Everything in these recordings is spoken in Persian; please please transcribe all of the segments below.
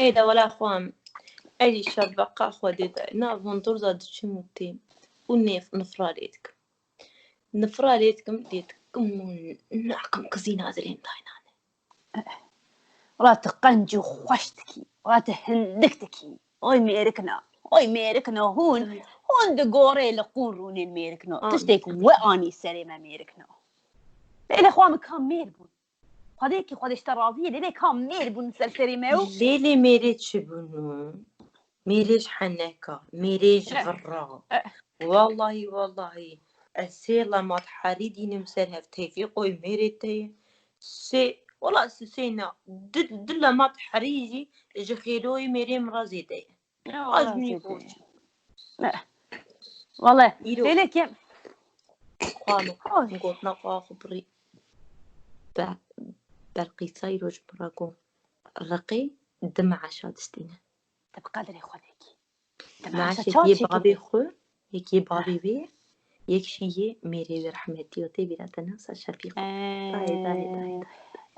ايدا ولا خوام اي شبقة خوديدا ناف هندور زاد شموتي ونيف نفراليتك ديتكم نعكم كزينة زرين داينا ولا تقنجي خوشتكي ولا تهندكتكي اوي ميركنا هون دقوري لقون روني الميركنا تشتيك واني سليمة ميركنا ليلة خوام كام ميربون خديكي خدش ترازية ليلة كام ميربون سلسري ميو ليلي ميريتش بنو ميريش حنكة ميريش غرا والله السيلة ما تحريدي نمسر هفتي في قوي ميريتي سي والله سينا دلا ما تحريجي جخيروي ميري مرازي دي عجبني فوش والله ليلة كم قاموا نقول نقا خبري برقي سايروج براكو رقي دمع شادستينه تبقى قدري خودكي معاش يكي بابي خو يكي بابي بي يكشي ميري رحمتي وتي بلاتنا شفيق داي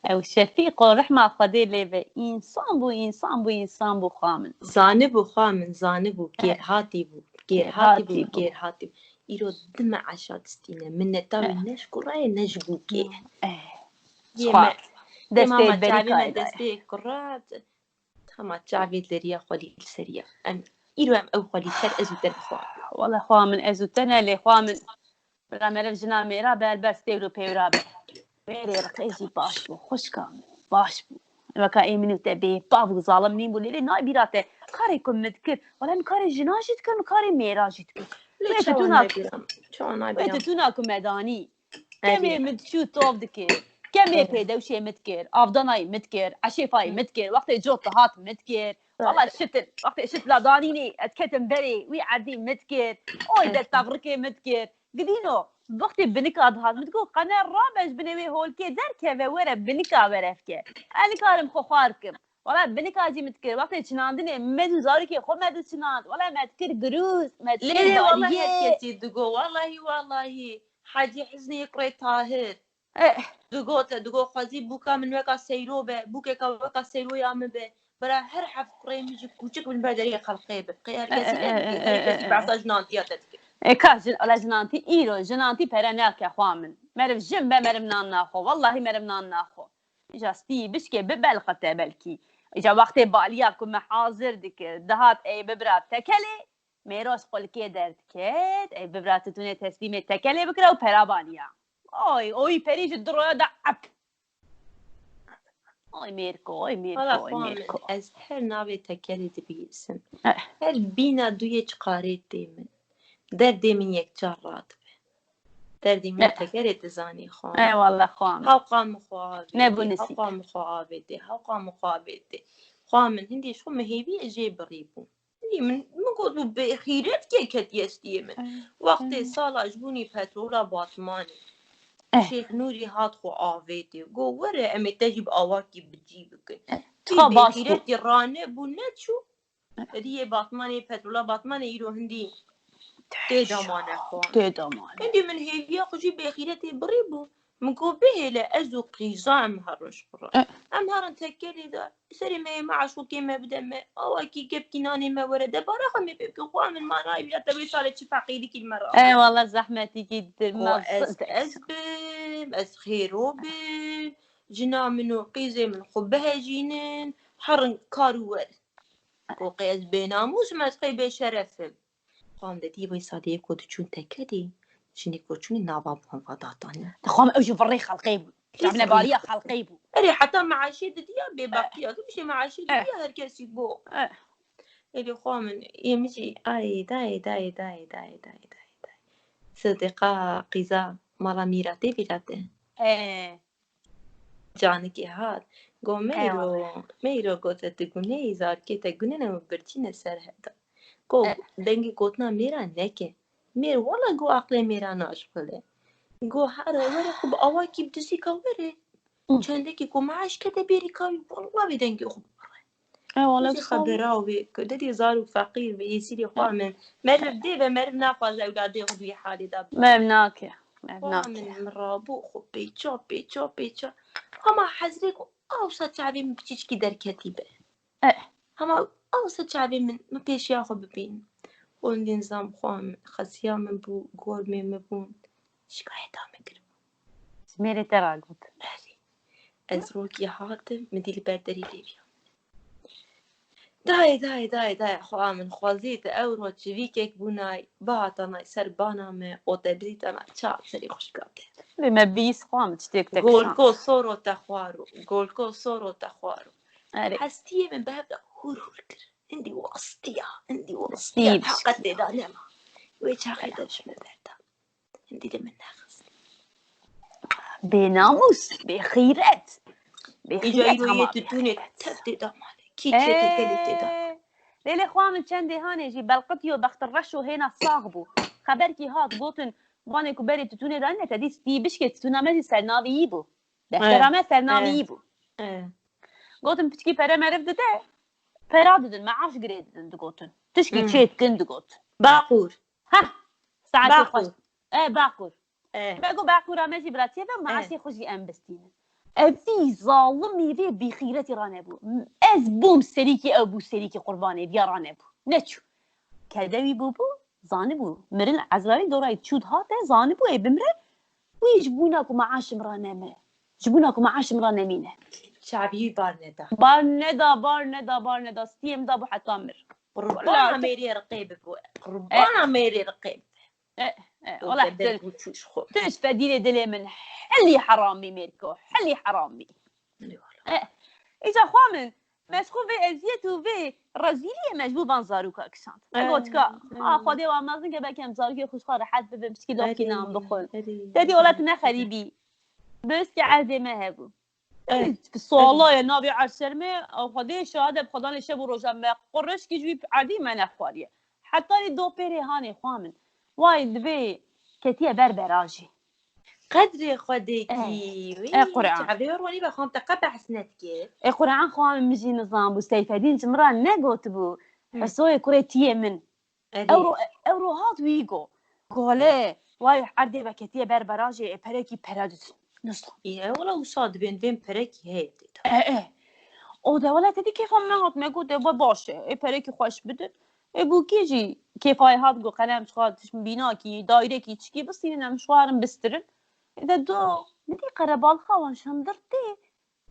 او شفيق ورحمة خدي لي انسان بو خامن زانبو كير هاتي بو إيرو دمع شادستينه من تاوي نشكره نجبوكي دستي بريكا دستي كرات تما تعبيد لريا خولي السريع إيرو أو خولي سر أزو تنخوا والله خامن أزو تنا لي خامن برامر الجنا ميرا بالبس تيرو بيرابه ميري رقيجي باش بو خوش كامل باش بو وكا ايمنو تبي بابو ظالمني بولي لي ناي بيراته كاريكم مذكر ولا كاري جناجت كم كاري ميراجت كم بيتتونا كمداني كمي متشو توب دكير كمي بيدوشي متكر افضناي متكر عشيفاي متكر وقت جوت هات متكر والله الشتل وقت شت لا دانيني اتكتم بري وي عدي متكر اوي ده تبركي متكر قدينو وقت بنكاد هات متقول قناه الرابج بنوي هولكي دركه ورا بنكا ورفكه انا كارم خواركم ولا بنكاجي متكر وقت تشناندني مدو زاركي خو مدو تشناند ولا متكر جروس متكر ليه والله هكيتي دقو والله حاجي حزني يقري طاهر دقو خازي بوكا من وكا سيرو بوكا وكا سيرو يا مبه برا هر حف قري مجي كوچك من بدري خلقي بقي هركسي بعصا جنانتي تتك كاجل ولا جنانتي ايرو جنانتي برناك يا خوامن مرف جنبه مرف ناناخو والله مرف ناناخو جاستي بشكي ببلقته بلكي اجا وقت بالياكم محاضر ديك دهات اي ببرات تكلي ميروس قولكي دردكت اي ببرات توني تسليمه تكلي بكره وبرابانيا اوي فريج الدرو دعب اوي ميركو از هر ناوی تکلی دبی اسم هر بینا دوی چقاره دیمن دردی من یک جارات دردی من تکلی تزانی خان ای والله خان هاوقا مخابده نبونسي هاوقا مخابده خامن هندي شو مهيبي اجي بريبو هندي من قلت بخيرت كيكت يستي من وقت صالة جبوني بترولا باطماني شيخ نوري هات خو آويتي قو ورا امي تجيب آواكي بتجيبك بخيرت رانه بونت شو هدي باطماني بترولا باطماني يرو هندي تيدامانه خوان هندي من هيبيا خجي بخيرتي بريبو منكو به لا ازو قيزا مهرش برا امهرن تكلي دا سري ما معشو كيما بدا ما اواكي جبتي ناني ما ورد برا خمي بيبكي خوا من ما نايب لا تبي صارت فقيري كي المرأة اي والله زحمتي جدا ما از خيرو جنا منو قيزه من خبها جينن حرن كارور وقيز بيناموس ما تخي بشرفم قام دتي بي صادي كود چون تكدي شنو كوچوني نابا بهم فضاتاني تخوم اوجو فري خلقيبو شعبنا باليه خلقيبو اري حتى معاشي ديا بباقيه كمشي معاشي ديا هركسي بو اري خومن يمشي اي داي صديقه قيزا مالا ميراتي بيراته جانكي هاد قو ميرو قوت تقولي زار كي تقولي انا برتينا سر هذا قو دنگي قوتنا ميرا نكه مير والله قو عقلي ميرا ناشفله قو هذا ورا خب اواكي بدسي كوري چندكي قو معاش كده بيري كاوي والله بدنگي خب والله خبراوي كدتي زارو فقير بيسيري خوامن مرف دي ومرف نافاز اولادي خدوي حالي داب مبناك من مرابو خب بيچا هما حزريك اوسا تعبي مبتيش كي دركتي به هما أوسط شعبي من ما بيش ياخو ببين وندي نظام خوام خسيا من بو قول من مبون شكاية مكر سميري تراقب أزروكي حاتم مدي البردري ليبيا داي خوامن خوازيت أورو تشفيكك بوناي باطنا سربانا ما وتبريت أنا تشاب سري خشكاته بما بيس خوام تشتيك تكشان قولكو صورو تخوارو أري حستيه من باب هوركر عندي واسطية ستيب حقت دا نما ويش هاخدش من بعدها عندي لمن ناخذ بناموس بخيرات يجايرو يتدوني تبدي دا مالي كي تشتي دا ليلي خوامن چندي هاني جي بلقتيو بخت الرشو هنا صاغبو خبركي هات بوتن واني كبري تتوني دانيا تدي ستيبش كي تتونا مدي سرناوي يبو دهترامه سرناوي يبو قوتن بتشكي برا معرف دده برا ددن معاش قريد ددن قوتن تشكي تشيت كن دقوت باقور ها ساعتي خوش باقور ايه بقو باقور ماشي بلاتي معاشي خوشي ام بستين في ظالم يبي بخيرتي رانبو از بوم سريكي او بو سريكي قرباني بيا رانبو نچو كدوي بوبو زانبو مرن عزرائيل دوراي تشود هاته زانبو اي بمره ويجبوناكو معاش مرانمه جبوناكو معاش مرانمينه شعبي بارندا ستيم دا بو حتامر قربانا ميري رقيب قربانا ميري رقيب والله تلش فديني دلي من حلي حرامي ميركو حلي حرامي إذا خوامن مسخو في ازيتو في رزيلية مجبو بانزاروكا اكسانت اقوتكا خودي وامازن که بکم زاروكي خوشخواه راحت ببم بسكي لوكي نام بخون دادي ولاتنا خريبي بس که عرضي ما هبو في الصلاة يا نبي عسلمي او خودي شهاده بخدا نشه بو روزا ما قرش كي جوي عادي ما نخواريه حتى لي دو بيري هاني خوامن واي دبي كتيه بربراجي قدري خديكي قرعان شعبي رواني بخوام تقبع سنتكي قرعان خوام مجي نظام بو سيفدين جمران نقوت بو حسوي كوريتيه من اورو هات ويجو قوله واي عردي بكتيه بربراجي بريكي برادت نص ايه ولا وصاد بين بريكي هي او ده ولا تدي كيف ما هات مگو ده باشه بريكي خوش بده بو كيجي كيف هاي هات جو قلم شخاطش بيناكي دايره كي تشكي بس ينام شوارم بسترن اذا دو ندي قربال خوان شندرتي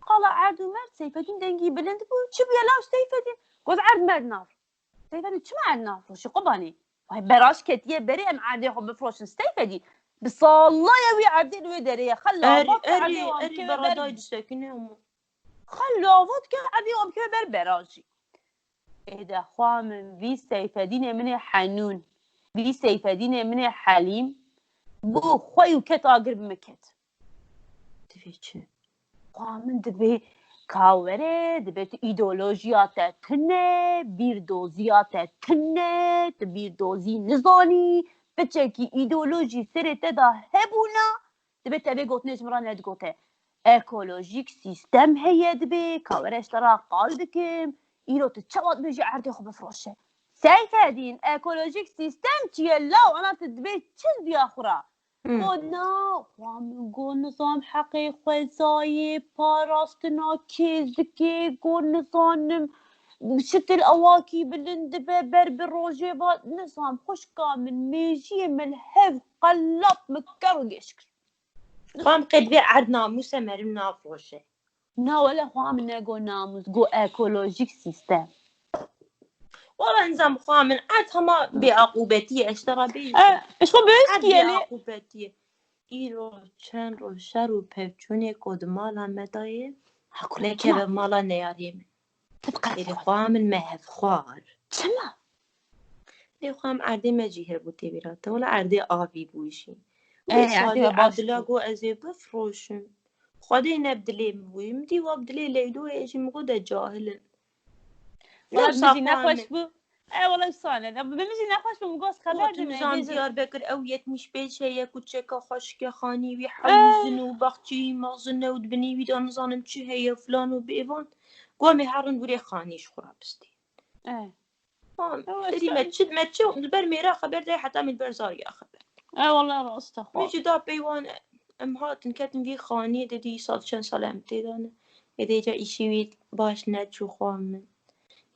قال عادو مرد سيفدين دنجي بلند بو شو بيلاو سيفدين قول عرض مرد نار سيفدين شو مع النار وش قباني وهي براش كتيه بري ام عادي خو بفروش سيفدين بس الله يوي عدين ويدري خلى اري براداي ساكنه خلى فوت عادي ام كبر براجي إذا خوام في سيفدين من حنون في سيفدين من حليم بو خوي وكتاجر بمكت تفيش خوام دبي كاوره دبي ايديولوژيات تنه بيردوزيات تنه بيردوزي نزاني بچكي ايديولوژي سرته دا هبونا دبي تبي قوتنش مران ادقوته ايكولوژيك سيستم هي دبي كاوره اشترا قلبكم ایرو تو چواد بيجي عرضي خو بفروشه سيفدين ايكولوجيك سيستم تيلاو انا تدبي تشل بيا اخرى قلنا قول نظام حقيقي زاي باراستنا كيزكي قول نظام شت الاواكي بالندبه بربر روجيبات نظام خوش كامل ميجي من هف قلب مكرقش قام قد بي عرضنا مسمر من فروشه نا ولا خوام نگو ناموس گو اکولوژیک سیستم والله نظام خوامن عاد هما بعقوبتي اشترى بيه ايش خو بس يعني عقوبتي ایرو چند رو شرو پفچونی کد مالا مدایه لکه به مالا نیاریم ایری خوامن مهف خوار چما لی خوام عرده مجیهر بوده بیراته ولا عرده آبی بویشی عرده عبدالله ازی بفروشن خودی نبدلیم بویم دی وابدلی لیدو ایشی مگو ده جاهلن لا بمجي نخوش بو والله صانه بمجي نخوش بو مگوز خبر دمه ديار بكر او 75 هي كوتشكا خشكه خاني ويحوزن وبختي مغزن ودبني ويدا نظام چی هي فلان وبيفان قومي هارن وري خانيش خرابستي دري ما تشو البرميرا خبر داي حتى من برزاريا خبر والله راست اخو ميجي دا بيوان ام هات كاتن في خاني ددي صاد شن سلامتي دانه اذا جا ايشي باش نتشو خوامن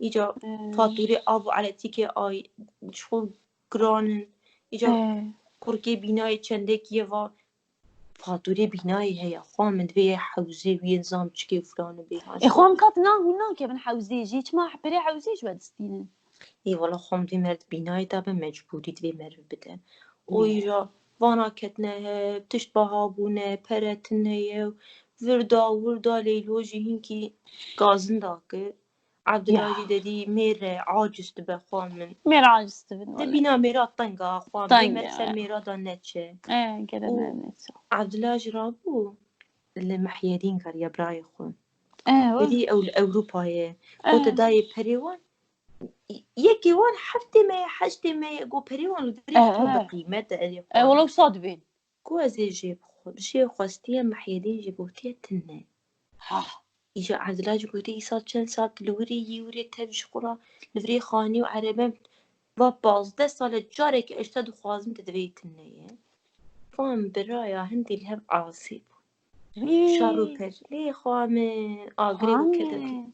إيجا فاتورة أبو على تيكي آي شغل جرانن إيجا كوركي بناي چندك يوا فاتورة بناي هي خامن دوية حوزي وينزام چكي وفلان بيهاش خام كاتنا هنا كيفن حوزي جيت ما حبري حوزي شو دستينن إي والله خام دوي مرد بناي دابا مجبوري دوي مرد بدن وإيجا وانا كتنه بتشبها بونه پرتنه وردا ليلوجي هنكي غازن داكي عبدالله ددي مير عاجز تبا خامن مير عاجز تبا دبينا ميرا طنقا خامن مرسل ميرا دا نتشه كده نتشه عبدالله جرابو اللي محيادين قال يا براي خون دي أوروباية قوت داي بريوان يكي وان حفتي ما يقو بريوان ودريش بقيمة داري ولو صادبين كوازي جيب بشي خواستيا محيادين جيبوتيا تنة إيجا عبدالله جبوتي إيسا چند ساعت لوري يوري تبش خورا لوري خاني وعربان وبازده سال جارك اشتاد خوازم تدوي تنة فهم برايا هندي الهب عاصب شارو بر ليه خامن آقري وكذا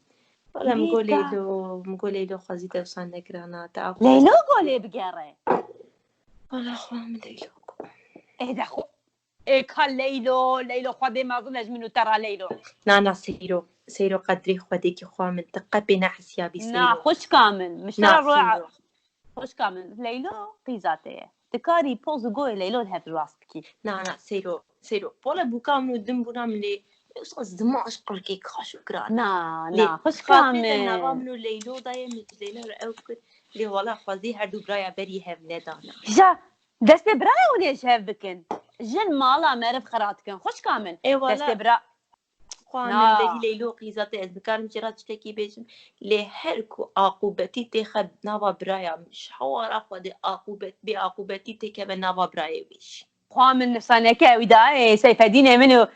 ولا مقول ليلو خزيته وصلنا كرانا تعرف ليلو قولي بقرة والله خامن ليلو ده خو كان ليلو خدي ما ظنش منو ترى ليلو نانا سيرو قدري خديكي خامن تقبنا حسيابي سيرو خوش كامل مش ترى روح خوش كامل ليلو قيزاتي تكاري بوز قوي ليلو هاد راسكي نانا سيرو بولا بوكامنو دمبونا ملي يوصل زماش قلكي خاشو كران نا خوش كامل نغامنو ليلو دايم ليلو رأوكت لي والله خذي هردو برايا بري هاف ندانا جا دست برايا وليش هاف بكن جن مالا معرف خراتكن خوش كامل دست برا خامن دليل ليلو قيزاتي أذكر مجرد تشتكي بيجم لهركو عقوبتي تخد نوا برايا مش حوار أخذ بعقوبتي تكبر نوا برايا ويش خامن نفسانك وداي سيف دينه منو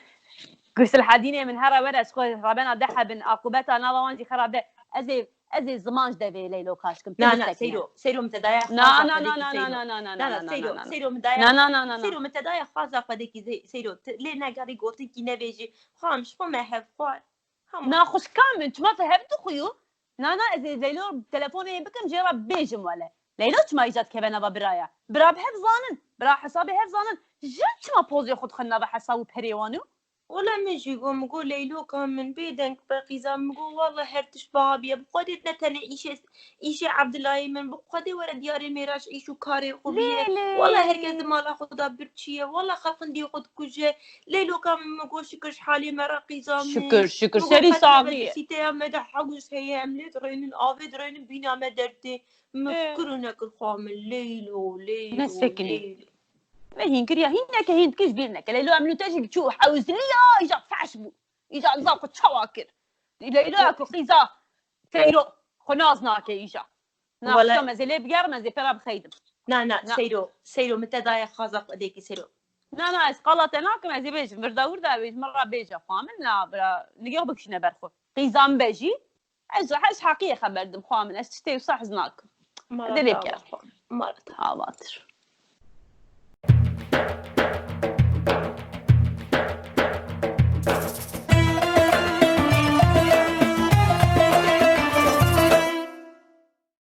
قرص الحدينه من هرا ورس خو ربنا دحى بن عقوبتها نوا وانجي خراب ازي زمان دبي ليلو كاشكم لا سيرو متدايا سيرو متدايا سيرو متدايا خاصة فديكي زي سيرو لينا قاري قوتي كي نبيجي خامش فما هفوار نا خوش كامل ما فهمت خيو نانا ازي ليلو تليفوني بكم جرب بيجم ولا ليلو ما اجت كبنا ببرايا برا بحفظانن برا حسابي حفظانن جت ما بوزي خد خلنا بحساب بريوانو ولا مجي مقول ليلو كان من بيدنك بقيزة مقول والله هرتش بابي بقدر نتنا إيشي عبد الله من بقدر ورا ديار ميراش إيشو كاري قبيه والله هركز مالا خدا برشية والله خلقن دي خد كوجه ليلو كان مقول شكرش حالي مرا قيزة شكر سري صاغي سيتي مدى حقوس هي عملت رين آفد رين بينا مدرتي مفكرونك الخامل ليلو ما هينكريا هينك هين كيش قلناك ليلو عملوا تاجي تشوف حوز لي يجا فعشبو يجا نزاق شواكر ليلو اكو قيزا سيرو خنازناك يجا ولا ما زي بقر ما زي فرا بخيدم نا سيرو متى دايا خازق ديكي سيرو نا اسقلت هناك ما زي بيج برداور دا بيج مره بيجا فامن لا برا نيغبك شنو برخو قيزام بيجي حس حقيقه خبردم خامن استشتي صح زناك دليل كده مرت حاضر